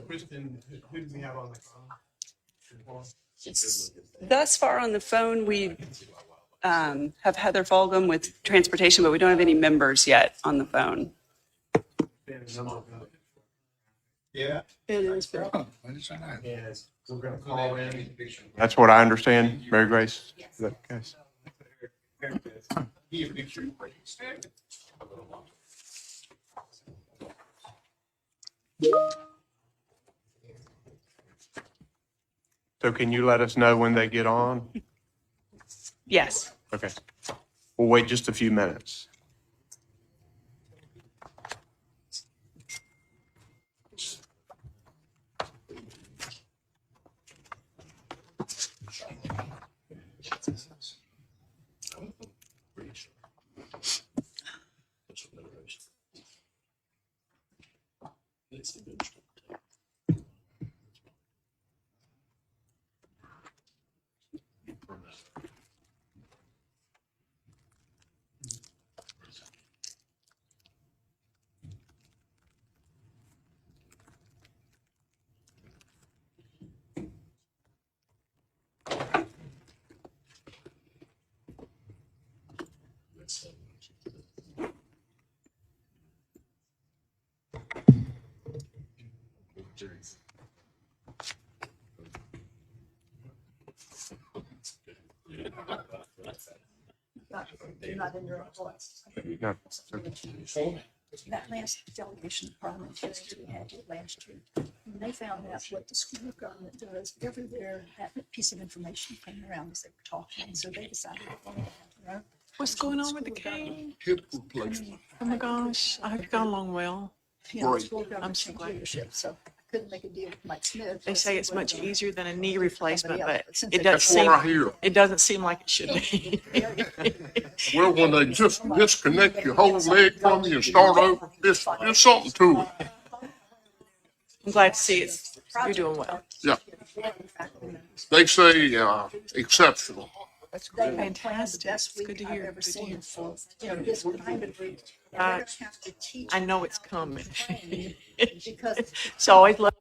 Kristen, who do we have on the phone? Thus far on the phone, we have Heather Fulgham with transportation, but we don't have any members yet on the phone. Yeah. It is. Yes. We're gonna call in. That's what I understand, Mary Grace. Is that the case? He a picture. So can you let us know when they get on? Yes. Okay. We'll wait just a few minutes. You're not in your voice. No. That last delegation of parliamentarians we had here last year, when they found out what the school of government does, everywhere that piece of information came around as they were talking, so they decided. What's going on with the cane? Hip replacement. Oh my gosh, I hope you've gone along well. You know, the Great. school of government I'm so changed glad. leadership, so I couldn't make a deal with Mike Smith. They say it's much easier than a knee replacement, but Since it they- doesn't That's what I seem, hear. it doesn't seem like it should be. Well, when they just disconnect your whole leg from you and start over, there's something to it. I'm glad to see it. You're doing well. Yeah. They say, exceptional. They had planned the Fantastic. best It's good week to I've hear. ever Good to seen hear. for, you know, this kind of group. And I- they're gonna have to teach I know it's coming. because So always love.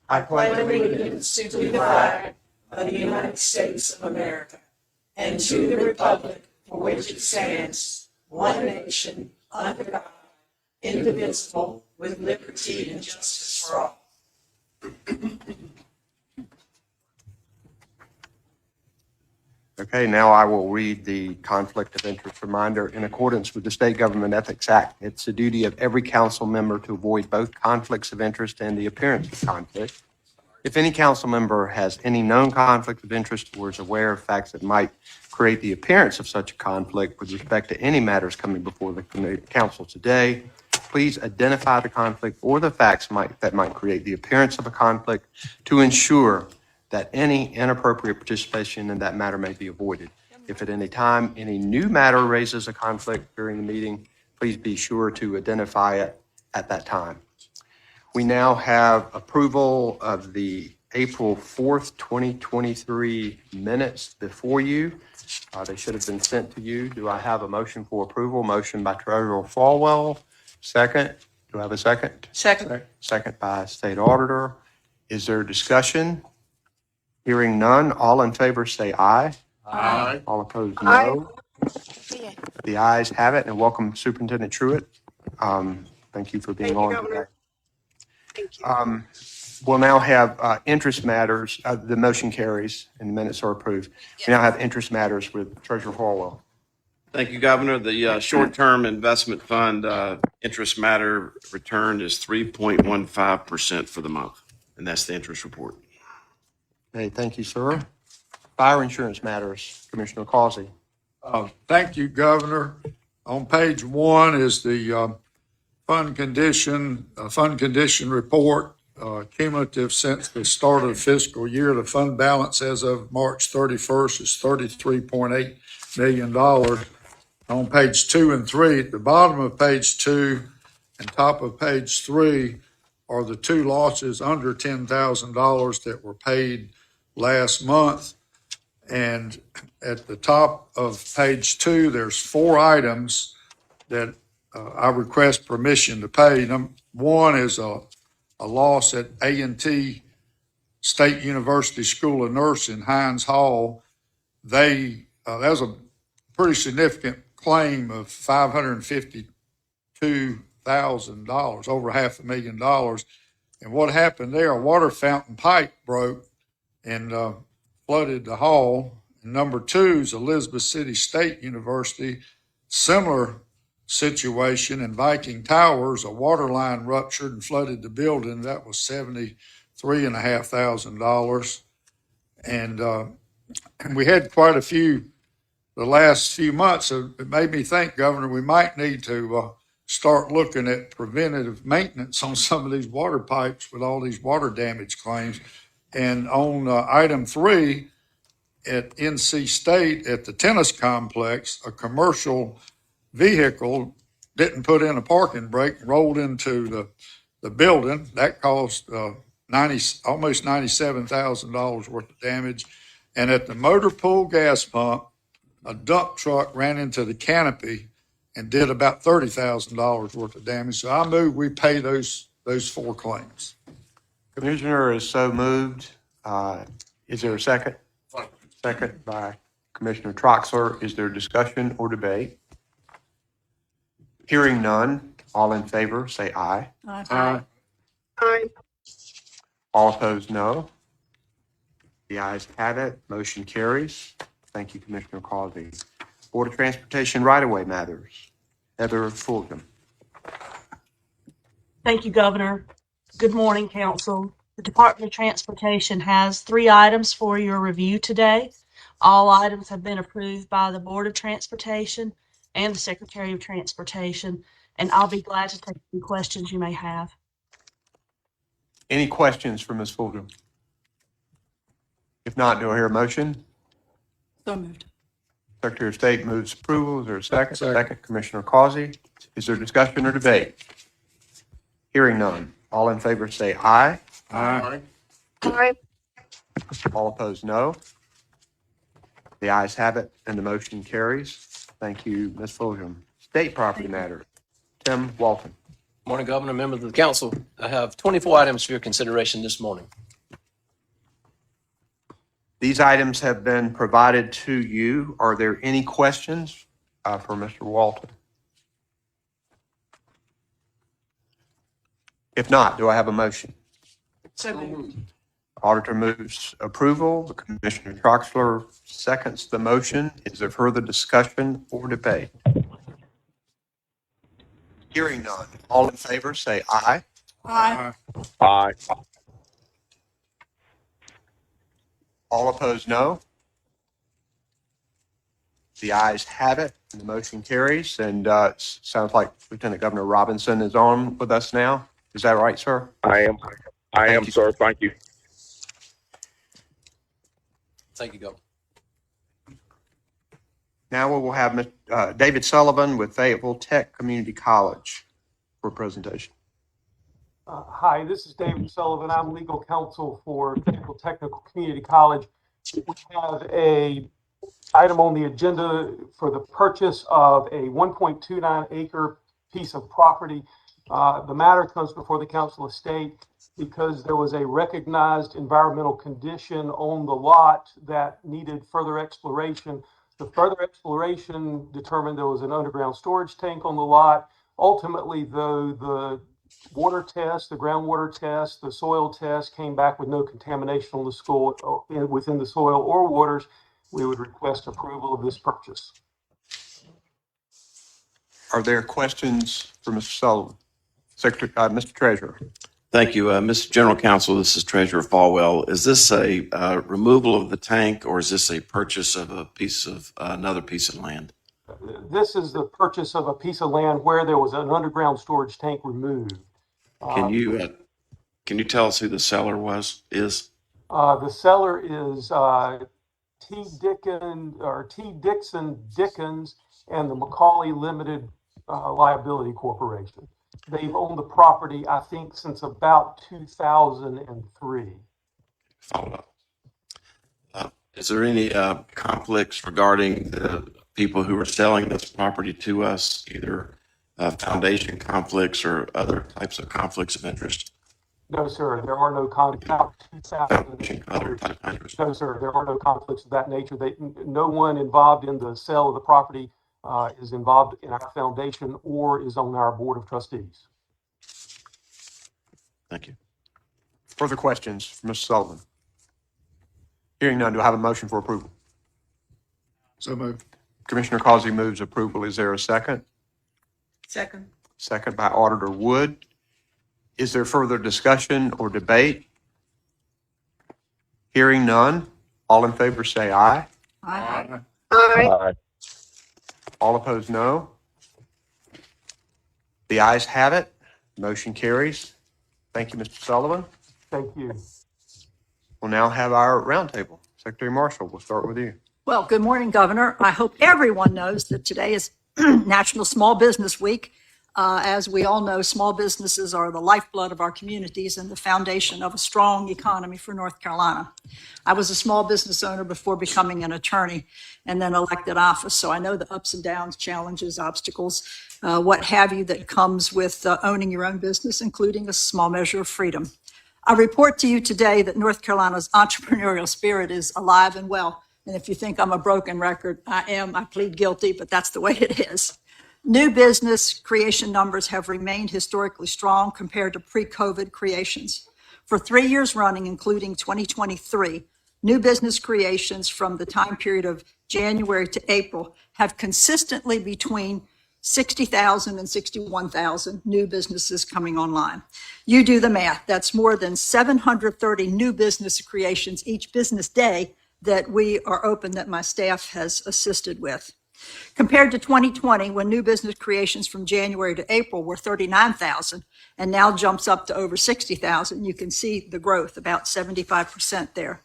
I pledge allegiance to the flag of the United States of America and to the republic for which it stands, one nation, under God, indivisible, with liberty and justice for all. Okay, now I will read the conflict of interest reminder. In accordance with the State Government Ethics Act, it's the duty of every council member to avoid both conflicts of interest and the appearance of conflict. If any council member has any known conflict of interest or is aware of facts that might create the appearance of such a conflict with respect to any matters coming before the council today, please identify the conflict or the facts that might create the appearance of a conflict to ensure that any inappropriate participation in that matter may be avoided. If at any time any new matter raises a conflict during the meeting, please be sure to identify it at that time. We now have approval of the April 4th, 2023 minutes before you. They should have been sent to you. Do I have a motion for approval? Motion by Treasurer Falwell. Second. Do I have a second? Second. Second by State Auditor. Is there discussion? Hearing none, all in favor say aye. Aye. All opposed, no. The ayes have it, and welcome Superintendent Truitt. Thank you for being on today. Thank you. We'll now have interest matters. The motion carries and the minutes are approved. We now have interest matters with Treasurer Falwell. Thank you, Governor. The short-term investment fund interest matter return is 3.15% for the month, and that's the interest report. Okay, thank you, sir. Fire insurance matters, Commissioner Causey. Thank you, Governor. On page 1 is the fund condition report, cumulative since the start of the fiscal year. The fund balance as of March 31st is $33.8 million. On page 2 and 3, at the bottom of page 2 and top of page 3 are the two losses under $10,000 that were paid last month. And at the top of page 2, there's 4 items that I request permission to pay. One is a loss at A&T State University School of Nursing, Hines Hall. That was a pretty significant claim of $552,000, over $500,000. And what happened there, a water fountain pipe broke and flooded the hall. And number 2 is Elizabeth City State University, similar situation in Viking Towers, a water line ruptured and flooded the building. That was $73,500. And we had quite a few the last few months. It made me think, Governor, we might need to start looking at preventative maintenance on some of these water pipes with all these water damage claims. And on item 3, at NC State, at the tennis complex, a commercial vehicle didn't put in a parking brake, rolled into the building. That caused almost $97,000 worth of damage. And at the motor pool gas pump, a dump truck ran into the canopy and did about $30,000 worth of damage. So I move we pay those 4 claims. Commissioner is so moved. Is there a second? Second by Commissioner Troxler. Is there discussion or debate? Hearing none, all in favor say aye. Aye. All opposed, no. The ayes have it. Motion carries. Thank you, Commissioner Causey. Board of Transportation right-of-way matters. Heather Fulgham. Thank you, Governor. Good morning, Council. The Department of Transportation has 3 items for your review today. All items have been approved by the Board of Transportation and the Secretary of Transportation, and I'll be glad to take any questions you may have. Any questions for Ms. Fulgham? If not, do I hear a motion? So moved. Secretary of State moves approval. Is there a second? Second. Commissioner Causey. Is there discussion or debate? Hearing none. All in favor say aye. Aye. All opposed, no. The ayes have it, and the motion carries. Thank you, Ms. Fulgham. State property matter. Tim Walton. Morning, Governor, members of the council. I have 24 items for your consideration this morning. These items have been provided to you. Are there any questions for Mr. Walton? If not, do I have a motion? So moved. Auditor moves approval. Commissioner Troxler seconds the motion. Is there further discussion or debate? Hearing none. All in favor say aye. Aye. Aye. All opposed, no. The ayes have it, and the motion carries. And sounds like Lieutenant Governor Robinson is on with us now. Is that right, sir? I am, Thank you. sir. Thank you. Thank you, Governor. Now we will have David Sullivan with Fayetteville Tech Community College for a presentation. Hi, this is David Sullivan. I'm legal counsel for Fayetteville Technical Community College. We have a item on the agenda for the purchase of a 1.29 acre piece of property. The matter comes before the Council of State because there was a recognized environmental condition on the lot that needed further exploration. The further exploration determined there was an underground storage tank on the lot. Ultimately, though, the water test, the groundwater test, the soil test came back with no contamination on the soil, within the soil or waters. We would request approval of this purchase. Are there questions for Mr. Sullivan? Secretary, Mr. Treasurer. Thank you. Mr. General Counsel, this is Treasurer Falwell. Is this a removal of the tank, or is this a purchase of another piece of land? This is the purchase of a piece of land where there was an underground storage tank removed. Can you tell us who the seller is? The seller is T. Dixon Dickens and the Macaulay Limited Liability Corporation. They've owned the property, I think, since about 2003. Follow up. Is there any conflicts regarding the people who are selling this property to us, either foundation conflicts or other types of conflicts of interest? No, sir, there are no conflicts. No, sir, there are no conflicts of that nature. No one involved in the sale of the property is involved in our foundation or is on our board of trustees. Thank you. Further questions for Mr. Sullivan? Hearing none, do I have a motion for approval? So moved. Commissioner Causey moves approval. Is there a second? Second. Second by Auditor Wood. Is there further discussion or debate? Hearing none, all in favor say aye. Aye. Aye. All opposed, no. The ayes have it. Motion carries. Thank you, Mr. Sullivan. Thank you. We'll now have our roundtable. Secretary Marshall, we'll start with you. Well, good morning, Governor. I hope everyone knows that today is National Small Business Week. As we all know, small businesses are the lifeblood of our communities and the foundation of a strong economy for North Carolina. I was a small business owner before becoming an attorney and then elected office, so I know the ups and downs, challenges, obstacles, what have you that comes with owning your own business, including a small measure of freedom. I report to you today that North Carolina's entrepreneurial spirit is alive and well. And if you think I'm a broken record, I am. I plead guilty, but that's the way it is. New business creation numbers have remained historically strong compared to pre-COVID creations. For 3 years running, including 2023, new business creations from the time period of January to April have consistently between 60,000 and 61,000 new businesses coming online. You do the math. That's more than 730 new business creations each business day that we are open, that my staff has assisted with. Compared to 2020, when new business creations from January to April were 39,000 and now jumps up to over 60,000, you can see the growth, about 75% there.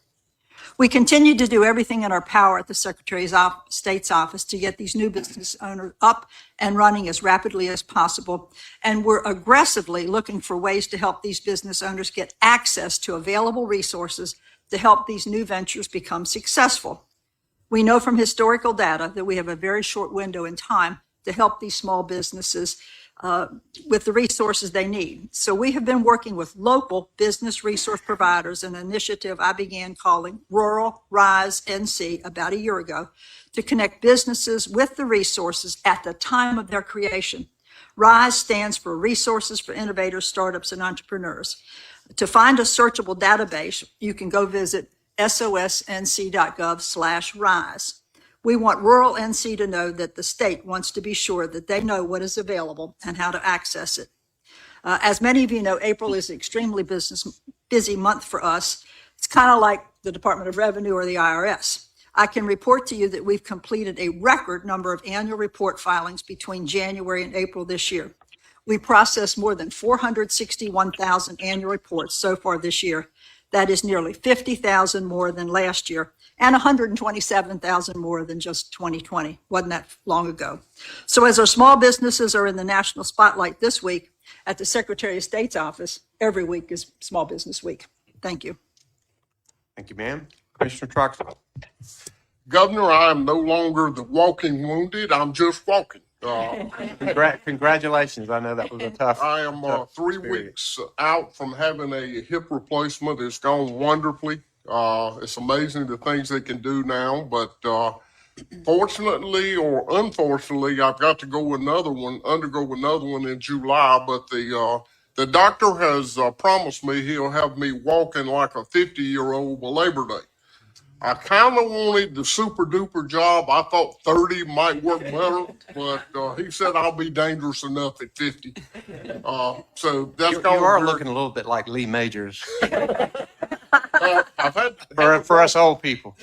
We continue to do everything in our power at the Secretary of State's office to get these new business owners up and running as rapidly as possible. And we're aggressively looking for ways to help these business owners get access to available resources to help these new ventures become successful. We know from historical data that we have a very short window in time to help these small businesses with the resources they need. So we have been working with local business resource providers, an initiative I began calling Rural Rise NC about a year ago, to connect businesses with the resources at the time of their creation. RISE stands for Resources for Innovators, Startups, and Entrepreneurs. To find a searchable database, you can go visit sosnc.gov/RISE. We want rural NC to know that the state wants to be sure that they know what is available and how to access it. As many of you know, April is an extremely busy month for us. It's kind of like the Department of Revenue or the IRS. I can report to you that we've completed a record number of annual report filings between January and April this year. We processed more than 461,000 annual reports so far this year. That is nearly 50,000 more than last year and 127,000 more than just 2020. Wasn't that long ago? So as our small businesses are in the national spotlight this week at the Secretary of State's office, every week is Small Business Week. Thank you. Thank you, ma'am. Commissioner Troxel. Governor, I am no longer the walking wounded. I'm just walking. Congratulations. I know that was a tough. I am 3 experience. weeks out from having a hip replacement. It's gone wonderfully. It's amazing the things they can do now, but fortunately or unfortunately, I've got to undergo another one in July. But the doctor has promised me he'll have me walking like a 50-year-old by Labor Day. I kind of wanted the super duper job. I thought 30 might work better, but he said I'll be dangerous enough at 50. So that's You are looking a little bit like Lee Majors I've had for us old people.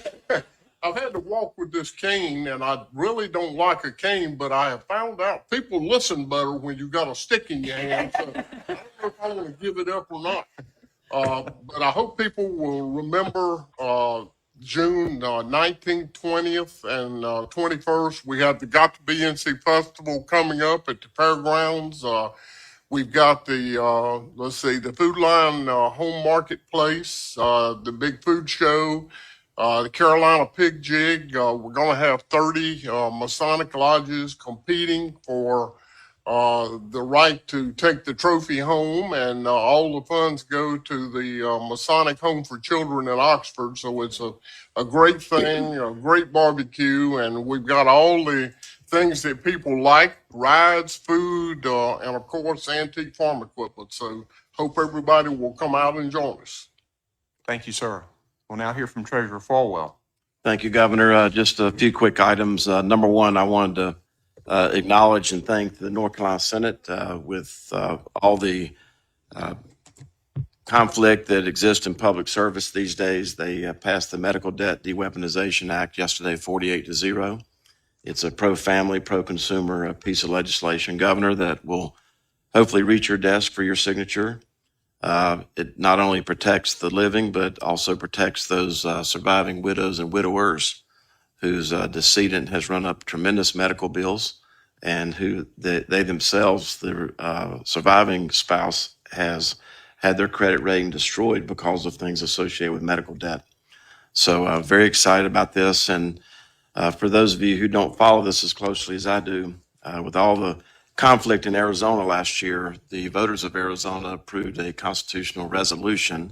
I've had to walk with this cane, and I really don't like a cane, but I have found out people listen better when you got a stick in your hand. So I don't know if I want to give it up or not. But I hope people will remember June 19th, 20th, and 21st. We have the Got to BNC Festival coming up at the fairgrounds. We've got the Food Line Home Marketplace, the big food show, the Carolina Pig Jig. We're going to have 30 Masonic lodges competing for the right to take the trophy home, and all the funds go to the Masonic Home for Children in Oxford. So it's a great thing, a great barbecue, and we've got all the things that people like: rides, food, and of course antique farm equipment. So hope everybody will come out and join us. Thank you, sir. We'll now hear from Treasurer Falwell. Thank you, Governor. Just a few quick items. Number one, I wanted to acknowledge and thank the North Carolina Senate with all the conflict that exists in public service these days. They passed the Medical Debt Deweaponization Act yesterday, 48-0. It's a pro-family, pro-consumer piece of legislation, Governor, that will hopefully reach your desk for your signature. It not only protects the living, but also protects those surviving widows and widowers whose decedent has run up tremendous medical bills, and who they themselves, the surviving spouse, has had their credit rating destroyed because of things associated with medical debt. So very excited about this. And for those of you who don't follow this as closely as I do, with all the conflict in Arizona last year, the voters of Arizona approved a constitutional resolution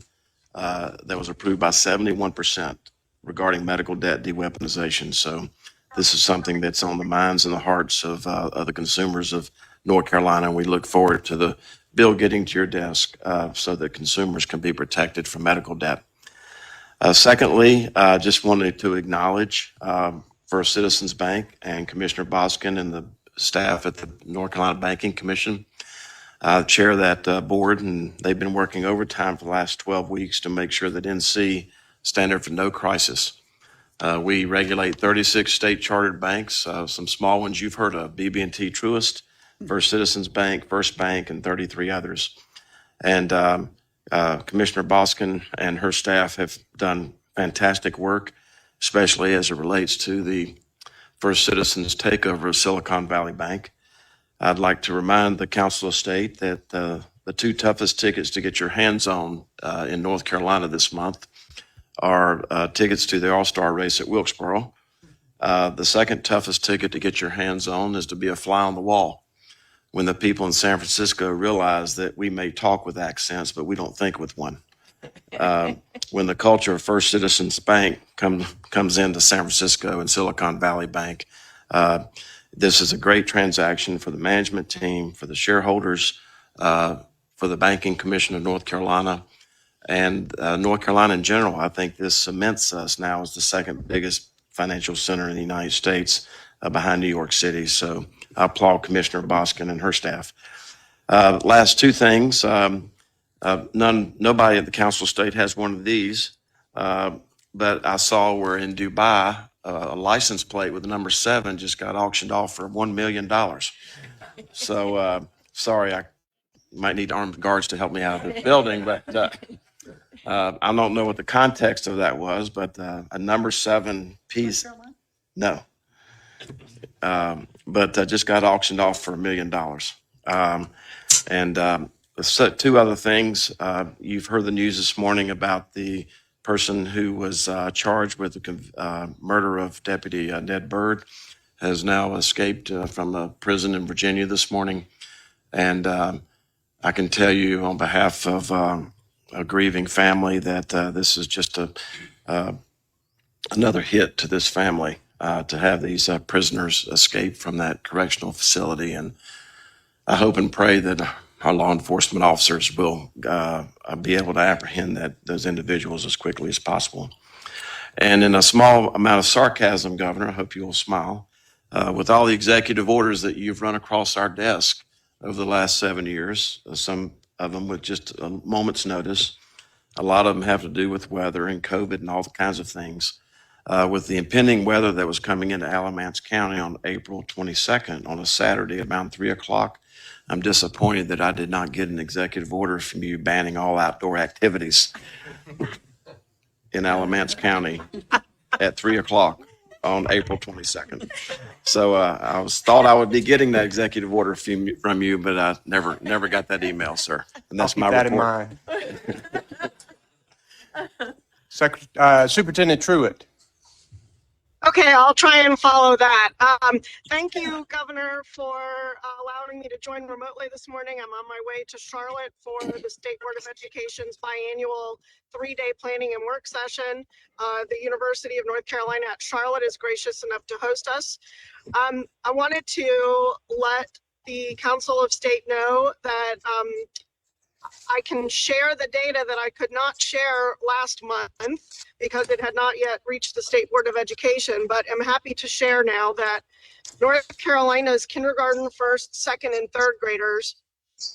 that was approved by 71% regarding medical debt deweaponization. So this is something that's on the minds and the hearts of the consumers of North Carolina. And we look forward to the bill getting to your desk so that consumers can be protected from medical debt. Secondly, I just wanted to acknowledge First Citizens Bank and Commissioner Boskin and the staff at the North Carolina Banking Commission. I chair that board, and they've been working overtime for the last 12 weeks to make sure that NC standard for no crisis. We regulate 36 state chartered banks, some small ones you've heard of: BB&T Truist, First Citizens Bank, First Bank, and 33 others. And Commissioner Boskin and her staff have done fantastic work, especially as it relates to the First Citizens takeover of Silicon Valley Bank. I'd like to remind the Council of State that the two toughest tickets to get your hands on in North Carolina this month are tickets to the All-Star race at Wilkesboro. The second toughest ticket to get your hands on is to be a fly on the wall when the people in San Francisco realize that we may talk with accents, but we don't think with one. When the culture of First Citizens Bank comes into San Francisco and Silicon Valley Bank, this is a great transaction for the management team, for the shareholders, for the Banking Commission of North Carolina, and North Carolina in general. I think this cements us now as the second biggest financial center in the United States, behind New York City. So I applaud Commissioner Boskin and her staff. Last two things. Nobody at the Council of State has one of these. but I saw where in Dubai, a license plate with the number 7 just got auctioned off for $1 million. So, sorry, I might need armed guards to help me out of this building, but I don't know what the context of that was, but a number 7 piece, no. But just got auctioned off for $1 million. So 2 other things. You've heard the news this morning about the person who was charged with the murder of Deputy Ned Byrd has now escaped from a prison in Virginia this morning. And I can tell you on behalf of a grieving family that this is just another hit to this family to have these prisoners escape from that correctional facility. And I hope and pray that our law enforcement officers will be able to apprehend those individuals as quickly as possible. And in a small amount of sarcasm, Governor, I hope you will smile, with all the executive orders that you've run across our desk over the last 7 years, some of them with just a moment's notice. A lot of them have to do with weather and COVID and all kinds of things. With the impending weather that was coming into Alamance County on April 22nd on a Saturday at around 3 o'clock, I'm disappointed that I did not get an executive order from you banning all outdoor activities in Alamance County at 3 o'clock on April 22nd. So I thought I would be getting that executive order from you, but I never got that email, sir. And that's my Keep that report. in mind. Superintendent Truitt. Okay, I'll try and follow that. Thank you, Governor, for allowing me to join remotely this morning. I'm on my way to Charlotte for the State Board of Education's biannual 3-day planning and work session. The University of North Carolina at Charlotte is gracious enough to host us. I wanted to let the Council of State know that I can share the data that I could not share last month because it had not yet reached the State Board of Education, but I'm happy to share now that North Carolina's kindergarten, first, second, and third graders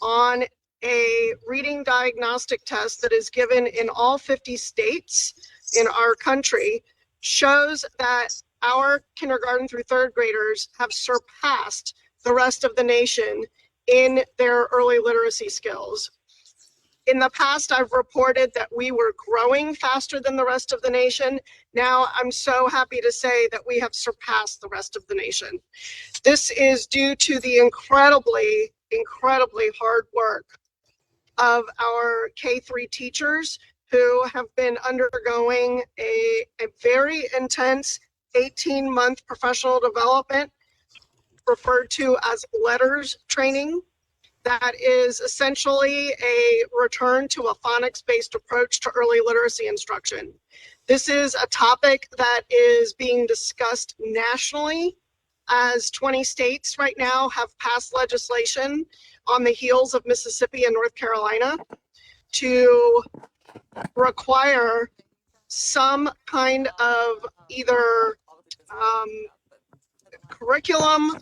on a reading diagnostic test that is given in all 50 states in our country shows that our kindergarten through third graders have surpassed the rest of the nation in their early literacy skills. In the past, I've reported that we were growing faster than the rest of the nation. Now, I'm so happy to say that we have surpassed the rest of the nation. This is due to the incredibly hard work of our K-3 teachers who have been undergoing a very intense 18-month professional development referred to as LETTERS training. That is essentially a return to a phonics-based approach to early literacy instruction. This is a topic that is being discussed nationally as 20 states right now have passed legislation on the heels of Mississippi and North Carolina to require some kind of either curriculum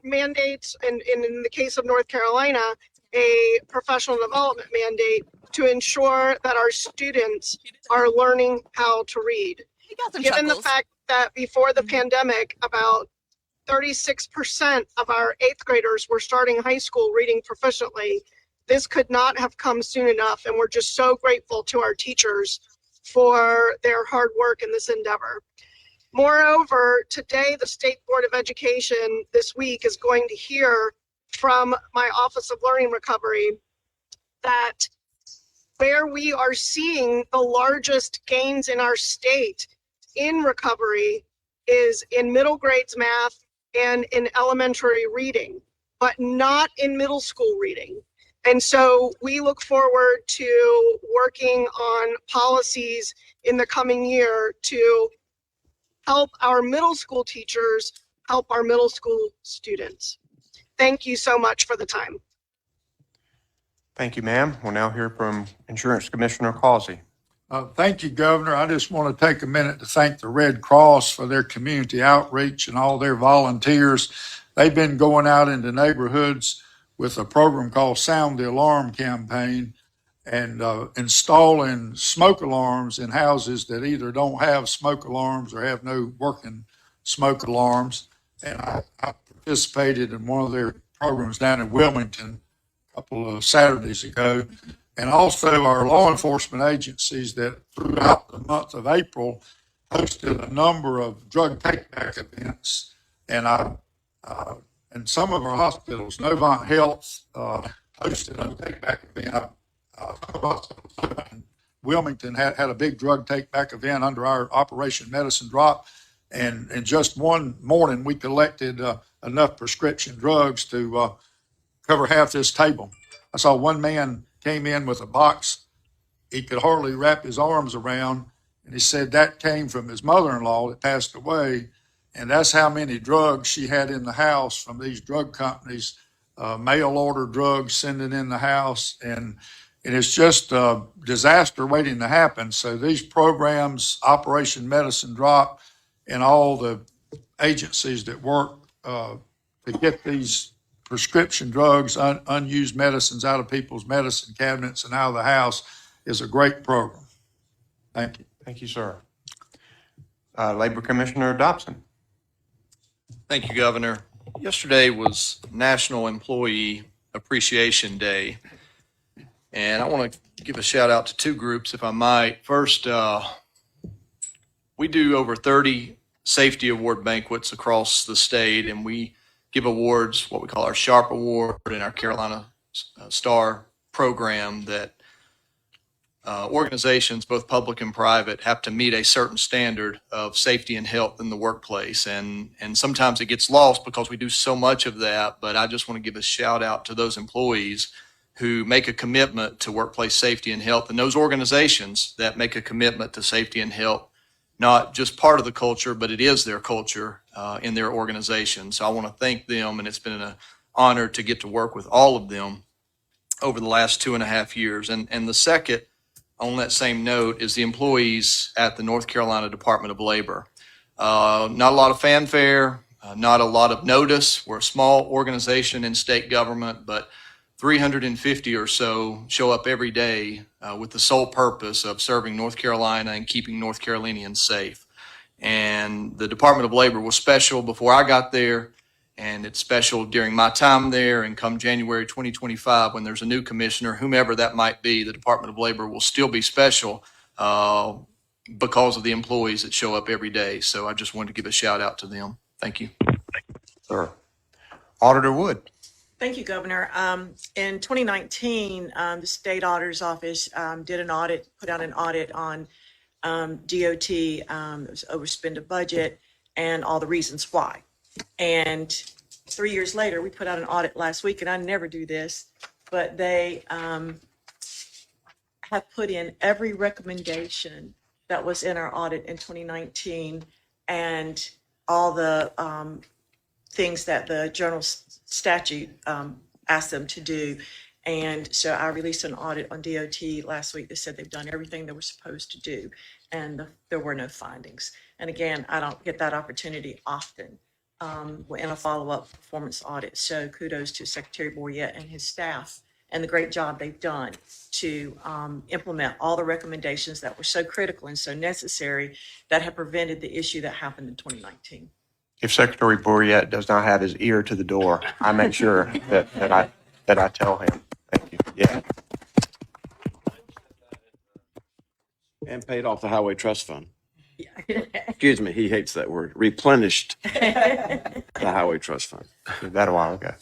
mandates, and in the case of North Carolina, a professional development mandate to ensure that our students are learning how to read. Given the fact that before the pandemic, about 36% of our 8th graders were starting high school reading proficiently, this could not have come soon enough, and we're just so grateful to our teachers for their hard work in this endeavor. Moreover, today, the State Board of Education this week is going to hear from my Office of Learning Recovery that where we are seeing the largest gains in our state in recovery is in middle grades math and in elementary reading, but not in middle school reading. And so we look forward to working on policies in the coming year to help our middle school teachers, help our middle school students. Thank you so much for the time. Thank you, ma'am. We'll now hear from Insurance Commissioner Causey. Thank you, Governor. I just want to take a minute to thank the Red Cross for their community outreach and all their volunteers. They've been going out into neighborhoods with a program called Sound the Alarm campaign, and installing smoke alarms in houses that either don't have smoke alarms or have no working smoke alarms. And I participated in one of their programs down in Wilmington a couple of Saturdays ago. And also our law enforcement agencies that throughout the month of April hosted a number of drug take-back events. And in some of our hospitals, Novant Health hosted a take-back event. Wilmington had a big drug take-back event under our Operation Medicine Drop. And in just one morning, we collected enough prescription drugs to cover half this table. I saw one man came in with a box he could hardly wrap his arms around, and he said that came from his mother-in-law that passed away, and that's how many drugs she had in the house from these drug companies, mail order drugs sending in the house, and it's just a disaster waiting to happen. So these programs, Operation Medicine Drop, and all the agencies that work to get these prescription drugs, unused medicines out of people's medicine cabinets and out of the house is a great program. Thank you. Thank you, sir. Labor Commissioner Dobson. Thank you, Governor. Yesterday was National Employee Appreciation Day, and I want to give a shout out to two groups, if I might. First, we do over 30 safety award banquets across the state, and we give awards, what we call our SHARP Award and our Carolina Star program, that organizations, both public and private, have to meet a certain standard of safety and health in the workplace. And sometimes it gets lost because we do so much of that. But I just want to give a shout out to those employees who make a commitment to workplace safety and health, and those organizations that make a commitment to safety and health, not just part of the culture, but it is their culture in their organization. So I want to thank them, and it's been an honor to get to work with all of them over the last 2.5 years. And the second, on that same note, is the employees at the North Carolina Department of Labor. Not a lot of fanfare, not a lot of notice. We're a small organization in state government, but 350 or so show up every day with the sole purpose of serving North Carolina and keeping North Carolinians safe. And the Department of Labor was special before I got there, and it's special during my time there. And come January 2025, when there's a new commissioner, whomever that might be, the Department of Labor will still be special because of the employees that show up every day. So I just wanted to give a shout out to them. Thank you. Sir. Auditor Wood. Thank you, Governor. In 2019, the State Auditor's Office did an audit, put out an audit on DOT, it was overspend of budget, and all the reasons why. And 3 years later, we put out an audit last week, and I never do this, but they have put in every recommendation that was in our audit in 2019 and all the things that the general statute asked them to do. And so I released an audit on DOT last week that said they've done everything they were supposed to do, and there were no findings. And again, I don't get that opportunity often in a follow-up performance audit. So kudos to Secretary Boyette and his staff and the great job they've done to implement all the recommendations that were so critical and so necessary that have prevented the issue that happened in 2019. If Secretary Boyette does not have his ear to the door, I make sure that I tell him. Thank you. Yeah. And paid off the Highway Trust Fund. Excuse me, he hates that word. Replenished the Highway Trust Fund. Did that a while ago.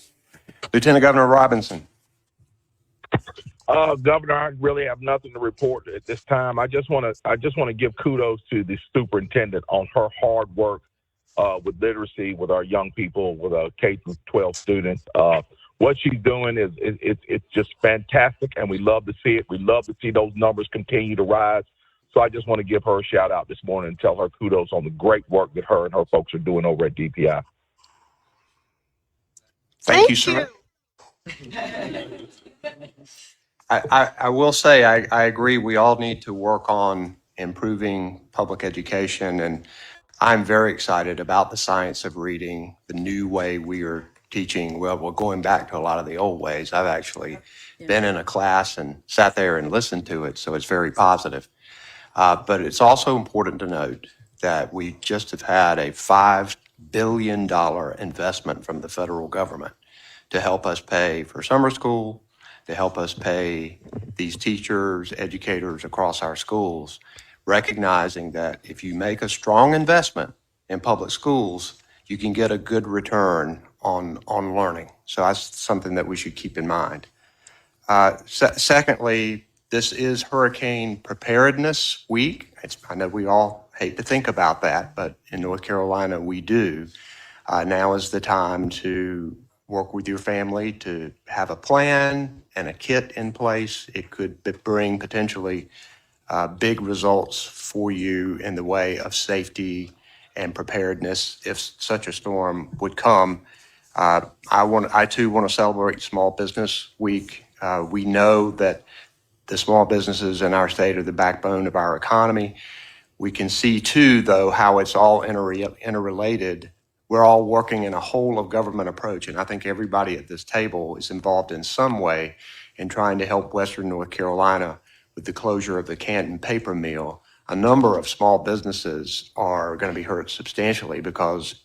Lieutenant Governor Robinson. Governor, I really have nothing to report at this time. I just want to give kudos to the superintendent on her hard work with literacy, with our young people, with our K-12 students. What she's doing it's just fantastic, and we love to see it. We love to see those numbers continue to rise. So I just want to give her a shout out this morning and tell her kudos on the great work that her and her folks are doing over at DPI. Thank you, sir. I will say I agree. We all need to work on improving public education, and I'm very excited about the science of reading, the new way we are teaching, well, we're going back to a lot of the old ways. I've actually been in a class and sat there and listened to it, so it's very positive. But it's also important to note that we just have had a $5 billion investment from the federal government to help us pay for summer school, to help us pay these teachers, educators across our schools, recognizing that if you make a strong investment in public schools, you can get a good return on learning. So that's something that we should keep in mind. Secondly, this is Hurricane Preparedness Week. I know we all hate to think about that, but in North Carolina, we do. Now is the time to work with your family to have a plan and a kit in place. It could bring potentially big results for you in the way of safety and preparedness if such a storm would come. I too want to celebrate Small Business Week. We know that the small businesses in our state are the backbone of our economy. We can see too, though, how it's all interrelated. We're all working in a whole of government approach, and I think everybody at this table is involved in some way in trying to help Western North Carolina with the closure of the Canton paper mill. A number of small businesses are going to be hurt substantially because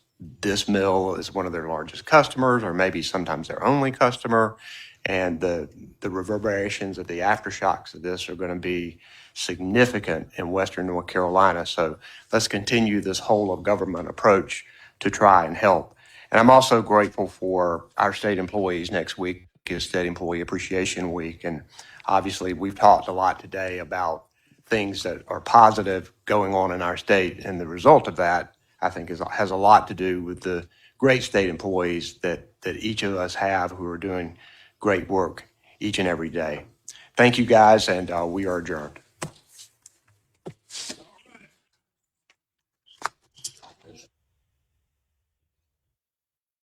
this mill is one of their largest customers, or maybe sometimes their only customer, and the reverberations of the aftershocks of this are going to be significant in Western North Carolina. So let's continue this whole of government approach to try and help. And I'm also grateful for our state employees. Next week is State Employee Appreciation Week. And obviously, we've talked a lot today about things that are positive going on in our state. And the result of that, I think, has a lot to do with the great state employees that each of us have who are doing great work each and every day. Thank you, guys, and we are adjourned.